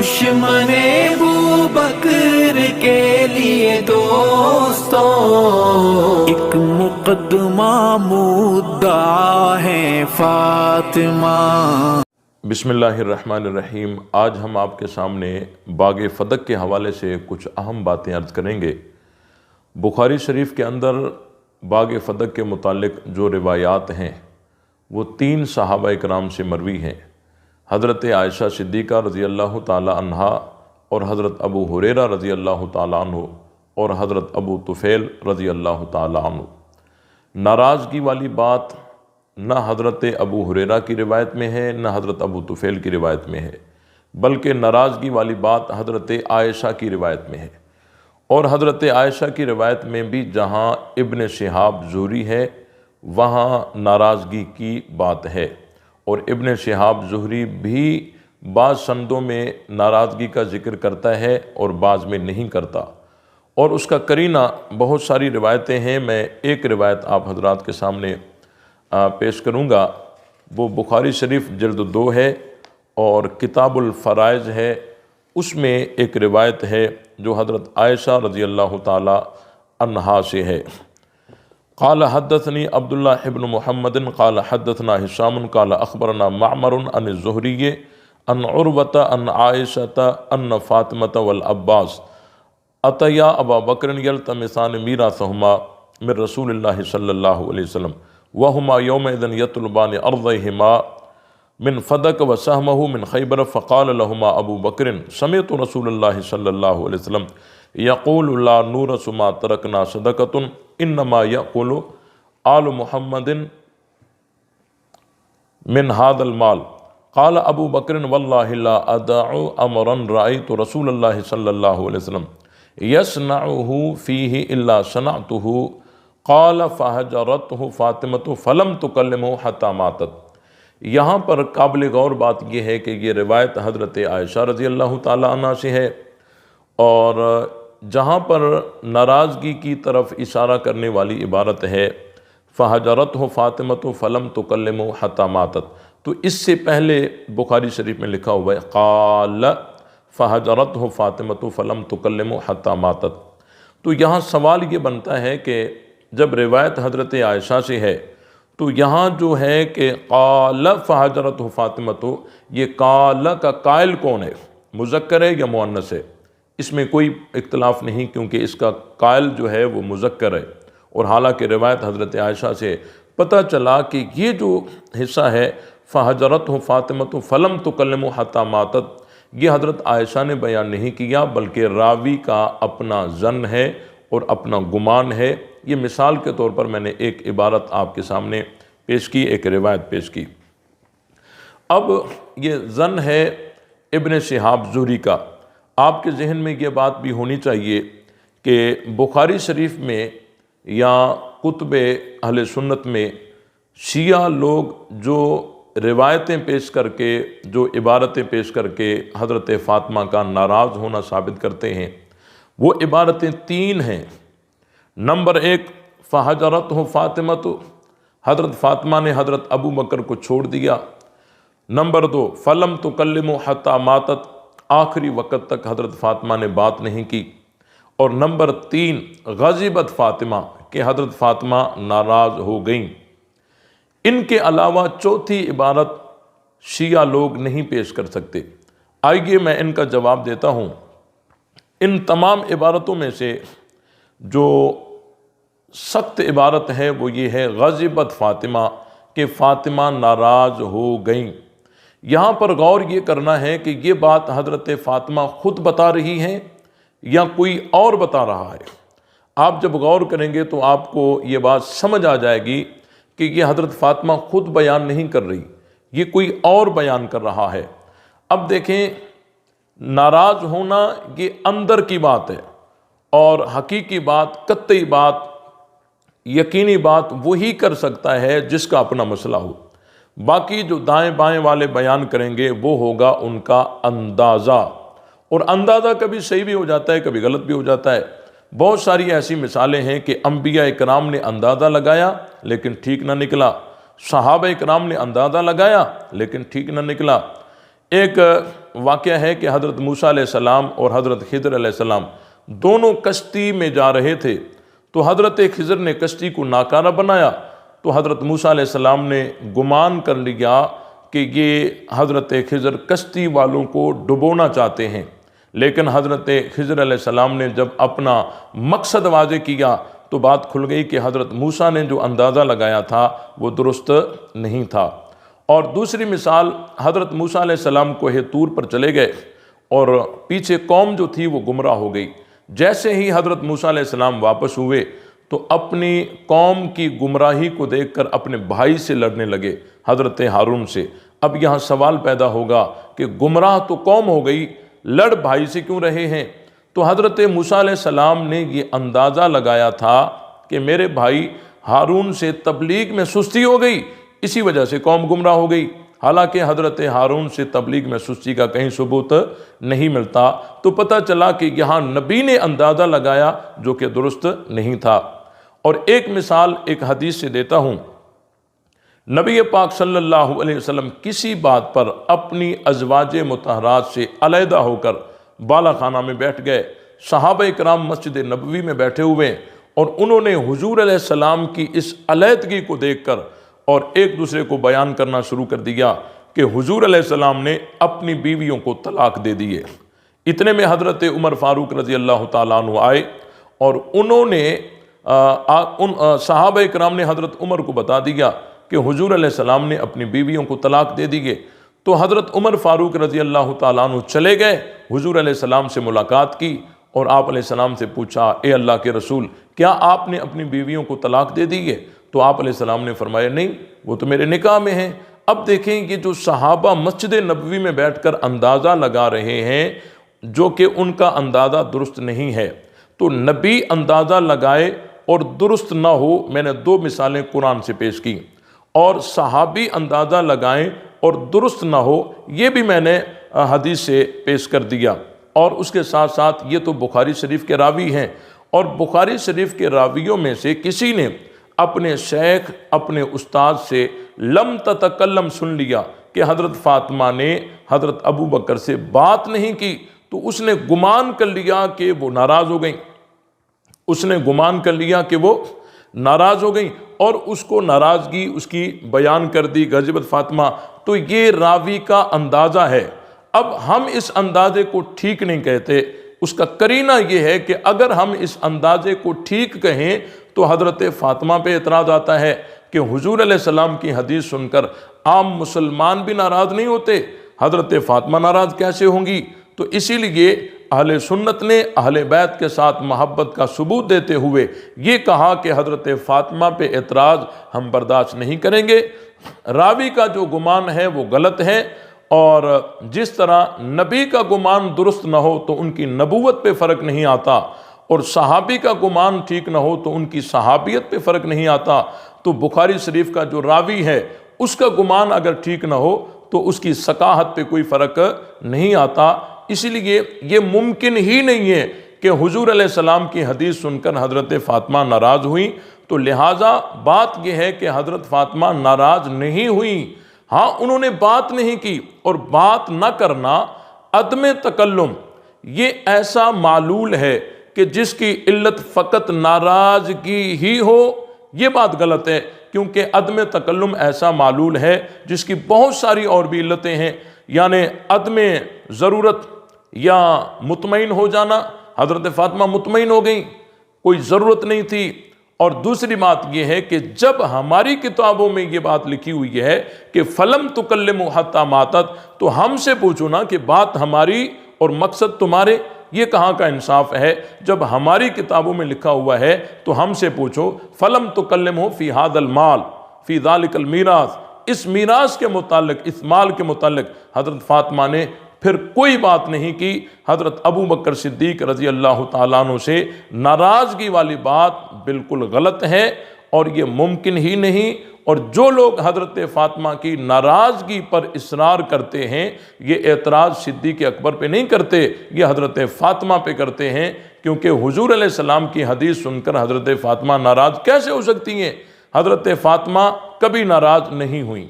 دشمن ابو بکر کے لیے دوستوں ایک مقدمہ مدعا ہے فاطمہ۔ بسم اللہ الرحمن الرحیم۔ آج ہم آپ کے سامنے باغ فدق کے حوالے سے کچھ اہم باتیں عرض کریں گے۔ بخاری شریف کے اندر باغ فدق کے متعلق جو روایات ہیں وہ 3 صحابہ اکرام سے مروی ہیں، حضرت عائشہ صدیقہ رضی اللہ تعالی عنہا اور حضرت ابو ہریرہ رضی اللہ تعالی عنہ اور حضرت ابو طفیل رضی اللہ تعالی عنہ۔ ناراضگی والی بات نہ حضرت ابو ہریرہ کی روایت میں ہے نہ حضرت ابو طفیل کی روایت میں ہے، بلکہ ناراضگی والی بات حضرت عائشہ کی روایت میں ہے۔ اور حضرت عائشہ کی روایت میں بھی جہاں ابن شہاب زہری ہے وہاں ناراضگی کی بات ہے، اور ابن شہاب زہری بھی بعض سندوں میں ناراضگی کا ذکر کرتا ہے اور بعض میں نہیں کرتا، اور اس کا قرینہ بہت ساری روایتیں ہیں۔ میں ایک روایت آپ حضرات کے سامنے پیش کروں گا، وہ بخاری شریف جلد 2 ہے اور کتاب الفرائض ہے، اس میں ایک روایت ہے جو حضرت عائشہ رضی اللہ تعالی عنہا سے ہے۔ قال حدثني عبد الله بن محمد قال حدثنا هشام قال اخبرنا معمر عن الزهري عن عروة عن عائشة ان فاطمة والعباس اتيا ابا بكر يلتمسان ميراثهما من رسول الله صلى الله عليه وسلم وهما يومئذ يطلبان ارضيهما من فدك وسهمه من خيبر فقال لهما ابو بكر سمعت رسول الله صلى الله عليه وسلم يقول لا نورث ما تركنا صدقة انما يأكل آل محمد من هذا المال قال ابو بكر والله لا ادع امرا رأيت رسول الله صلى الله عليه وسلم يصنعه فيه الا صنعته قال فهجرته فاطمة فلم تكلمه حتى ماتت۔ یہاں پر قابل غور بات یہ ہے کہ یہ روایت حضرت عائشہ رضی اللہ تعالی عنہ سے ہے، اور جہاں پر ناراضگی کی طرف اشارہ کرنے والی عبارت ہے فَحَجَرَتْهُ فَاطِمَةُ فَلَمْ تُكَلِّمُهُ حَتَّى مَاتَتْ، تو اس سے پہلے بخاری شریف میں لکھا ہوا ہے قال فَحَجَرَتْهُ فَاطِمَةُ فَلَمْ تُكَلِّمُهُ حَتَّى مَاتَتْ۔ تو یہاں سوال یہ بنتا ہے کہ جب روایت حضرت عائشہ سے ہے تو یہاں جو ہے کہ قال فَحَجَرَتْهُ فَاطِمَةُ، یہ قال کا قائل کون ہے، مذکر ہے یا مؤنث ہے؟ اس میں کوئی اختلاف نہیں، کیونکہ اس کا قائل جو ہے وہ مذکر ہے، اور حالانکہ روایت حضرت عائشہ سے پتہ چلا کہ یہ جو حصہ ہے فَحَجَرَتْهُ فَاطِمَةُ فَلَمْ تُكَلِّمُهُ حَتَّى مَاتَتْ، یہ حضرت عائشہ نے بیان نہیں کیا، بلکہ راوی کا اپنا ظن ہے اور اپنا گمان ہے۔ یہ مثال کے طور پر میں نے ایک عبارت آپ کے سامنے پیش کی، ایک روایت پیش کی۔ اب یہ ظن ہے ابن شہاب زہری کا۔ آپ کے ذہن میں یہ بات بھی ہونی چاہیے کہ بخاری شریف میں یا کتب اہل سنت میں شیعہ لوگ جو روایتیں پیش کر کے، جو عبارتیں پیش کر کے حضرت فاطمہ کا ناراض ہونا ثابت کرتے ہیں، وہ عبارتیں 3 ہیں۔ نمبر 1 فَحَجَرَتْهُ فَاطِمَةُ، حضرت فاطمہ نے حضرت ابو بکر کو چھوڑ دیا۔ نمبر 2 فَلَمْ تُكَلِّمُهُ حَتَّى مَاتَتْ، آخری وقت تک حضرت فاطمہ نے بات نہیں کی۔ اور نمبر 3 غضبت فاطمہ، کہ حضرت فاطمہ ناراض ہو گئیں۔ ان کے علاوہ چوتھی عبارت شیعہ لوگ نہیں پیش کر سکتے۔ آئیے میں ان کا جواب دیتا ہوں۔ ان تمام عبارتوں میں سے جو سخت عبارت ہے وہ یہ ہے غضبت فاطمہ، کہ فاطمہ ناراض ہو گئیں۔ یہاں پر غور یہ کرنا ہے کہ یہ بات حضرت فاطمہ خود بتا رہی ہیں یا کوئی اور بتا رہا ہے۔ آپ جب غور کریں گے تو آپ کو یہ بات سمجھ آ جائے گی کہ یہ حضرت فاطمہ خود بیان نہیں کر رہی، یہ کوئی اور بیان کر رہا ہے۔ اب دیکھیں، ناراض ہونا یہ اندر کی بات ہے، اور حقیقی بات، قطعی بات، یقینی بات وہی کر سکتا ہے جس کا اپنا مسئلہ ہو۔ باقی جو دائیں بائیں والے بیان کریں گے وہ ہوگا ان کا اندازہ، اور اندازہ کبھی صحیح بھی ہو جاتا ہے، کبھی غلط بھی ہو جاتا ہے۔ بہت ساری ایسی مثالیں ہیں کہ انبیاء اکرام نے اندازہ لگایا لیکن ٹھیک نہ نکلا، صحابہ اکرام نے اندازہ لگایا لیکن ٹھیک نہ نکلا۔ ایک واقعہ ہے کہ حضرت موسیٰ علیہ السلام اور حضرت خضر علیہ السلام دونوں کشتی میں جا رہے تھے، تو حضرت خضر نے کشتی کو ناکارہ بنایا، تو حضرت موسیٰ علیہ السلام نے گمان کر لیا کہ یہ حضرت خضر کشتی والوں کو ڈبونا چاہتے ہیں، لیکن حضرت خضر علیہ السلام نے جب اپنا مقصد واضح کیا تو بات کھل گئی کہ حضرت موسیٰ نے جو اندازہ لگایا تھا وہ درست نہیں تھا۔ اور دوسری مثال، حضرت موسیٰ علیہ السلام کوہ طور پر چلے گئے اور پیچھے قوم جو تھی وہ گمراہ ہو گئی۔ جیسے ہی حضرت موسیٰ علیہ السلام واپس ہوئے تو اپنی قوم کی گمراہی کو دیکھ کر اپنے بھائی سے لڑنے لگے، حضرت ہارون سے۔ اب یہاں سوال پیدا ہوگا کہ گمراہ تو قوم ہو گئی، لڑ بھائی سے کیوں رہے ہیں؟ تو حضرت موسیٰ علیہ السلام نے یہ اندازہ لگایا تھا کہ میرے بھائی ہارون سے تبلیغ میں سستی ہو گئی، اسی وجہ سے قوم گمراہ ہو گئی۔ حالانکہ حضرت ہارون سے تبلیغ میں سستی کا کہیں ثبوت نہیں ملتا، تو پتہ چلا کہ یہاں نبی نے اندازہ لگایا جو کہ درست نہیں تھا۔ اور ایک مثال ایک حدیث سے دیتا ہوں، نبی پاک صلی اللہ علیہ وسلم کسی بات پر اپنی ازواج مطہرات سے علیحدہ ہو کر بالا خانہ میں بیٹھ گئے، صحابہ کرام مسجد نبوی میں بیٹھے ہوئے، اور انہوں نے حضور علیہ السلام کی اس علیحدگی کو دیکھ کر اور ایک دوسرے کو بیان کرنا شروع کر دیا کہ حضور علیہ السلام نے اپنی بیویوں کو طلاق دے دیے۔ اتنے میں حضرت عمر فاروق رضی اللہ تعالیٰ عنہ آئے اور انہوں نے صحابہ کرام نے حضرت عمر کو بتا دیا کہ حضور علیہ السلام نے اپنی بیویوں کو طلاق دے دیے۔ تو حضرت عمر فاروق رضی اللہ تعالیٰ عنہ چلے گئے، حضور علیہ السلام سے ملاقات کی اور آپ علیہ السلام سے پوچھا، اے اللہ کے رسول، کیا آپ نے اپنی بیویوں کو طلاق دے دی ہے؟ تو آپ علیہ السلام نے فرمایا نہیں، وہ تو میرے نکاح میں ہیں۔ اب دیکھیں یہ جو صحابہ مسجد نبوی میں بیٹھ کر اندازہ لگا رہے ہیں جو کہ ان کا اندازہ درست نہیں ہے، تو نبی اندازہ لگائے اور درست نہ ہو، میں نے دو مثالیں قرآن سے پیش کی، اور صحابی اندازہ لگائیں اور درست نہ ہو، یہ بھی میں نے حدیث سے پیش کر دیا۔ اور اس کے ساتھ ساتھ یہ تو بخاری شریف کے راوی ہیں، اور بخاری شریف کے راویوں میں سے کسی نے اپنے شیخ اپنے استاد سے لم تتکلم سن لیا کہ حضرت فاطمہ نے حضرت ابو بکر سے بات نہیں کی، تو اس نے گمان کر لیا کہ وہ ناراض ہو گئیں، اس نے گمان کر لیا کہ وہ ناراض ہو گئیں اور اس کو ناراضگی اس کی بیان کر دی، غضبت فاطمہ۔ تو یہ راوی کا اندازہ ہے۔ اب ہم اس اندازے کو ٹھیک نہیں کہتے، اس کا قرینہ یہ ہے کہ اگر ہم اس اندازے کو ٹھیک کہیں تو حضرت فاطمہ پہ اعتراض آتا ہے کہ حضور علیہ السلام کی حدیث سن کر عام مسلمان بھی ناراض نہیں ہوتے، حضرت فاطمہ ناراض کیسے ہوں گی؟ تو اسی لیے اہل سنت نے اہل بیت کے ساتھ محبت کا ثبوت دیتے ہوئے یہ کہا کہ حضرت فاطمہ پہ اعتراض ہم برداشت نہیں کریں گے۔ راوی کا جو گمان ہے وہ غلط ہے، اور جس طرح نبی کا گمان درست نہ ہو تو ان کی نبوت پہ فرق نہیں آتا، اور صحابی کا گمان ٹھیک نہ ہو تو ان کی صحابیت پہ فرق نہیں آتا، تو بخاری شریف کا جو راوی ہے اس کا گمان اگر ٹھیک نہ ہو تو اس کی ثقافت پہ کوئی فرق نہیں آتا۔ اسی لیے یہ ممکن ہی نہیں ہے کہ حضور علیہ السلام کی حدیث سن کر حضرت فاطمہ ناراض ہوئیں، تو لہٰذا بات یہ ہے کہ حضرت فاطمہ ناراض نہیں ہوئیں، ہاں انہوں نے بات نہیں کی، اور بات نہ کرنا عدم تکلم یہ ایسا معلول ہے کہ جس کی علت فقط ناراضگی ہی ہو، یہ بات غلط ہے، کیونکہ عدم تکلم ایسا معلول ہے جس کی بہت ساری اور بھی علتیں ہیں، یعنی عدم ضرورت یا مطمئن ہو جانا، حضرت فاطمہ مطمئن ہو گئیں، کوئی ضرورت نہیں تھی۔ اور دوسری بات یہ ہے کہ جب ہماری کتابوں میں یہ بات لکھی ہوئی ہے کہ فلم تکلم حتی ماتت، تو ہم سے پوچھو نا کہ بات ہماری اور مقصد تمہارے، یہ کہاں کا انصاف ہے؟ جب ہماری کتابوں میں لکھا ہوا ہے تو ہم سے پوچھو فلم تکلمہ فی ھذا المال فی ذلک المیراث، اس میراث کے متعلق، اس مال کے متعلق حضرت فاطمہ نے پھر کوئی بات نہیں کی۔ حضرت ابو بکر صدیق رضی اللہ تعالیٰ عنہ سے ناراضگی والی بات بالکل غلط ہے، اور یہ ممکن ہی نہیں۔ اور جو لوگ حضرت فاطمہ کی ناراضگی پر اصرار کرتے ہیں، یہ اعتراض صدیق اکبر پہ نہیں کرتے، یہ حضرت فاطمہ پہ کرتے ہیں، کیونکہ حضور علیہ السلام کی حدیث سن کر حضرت فاطمہ ناراض کیسے ہو سکتی ہیں؟ حضرت فاطمہ کبھی ناراض نہیں ہوئیں۔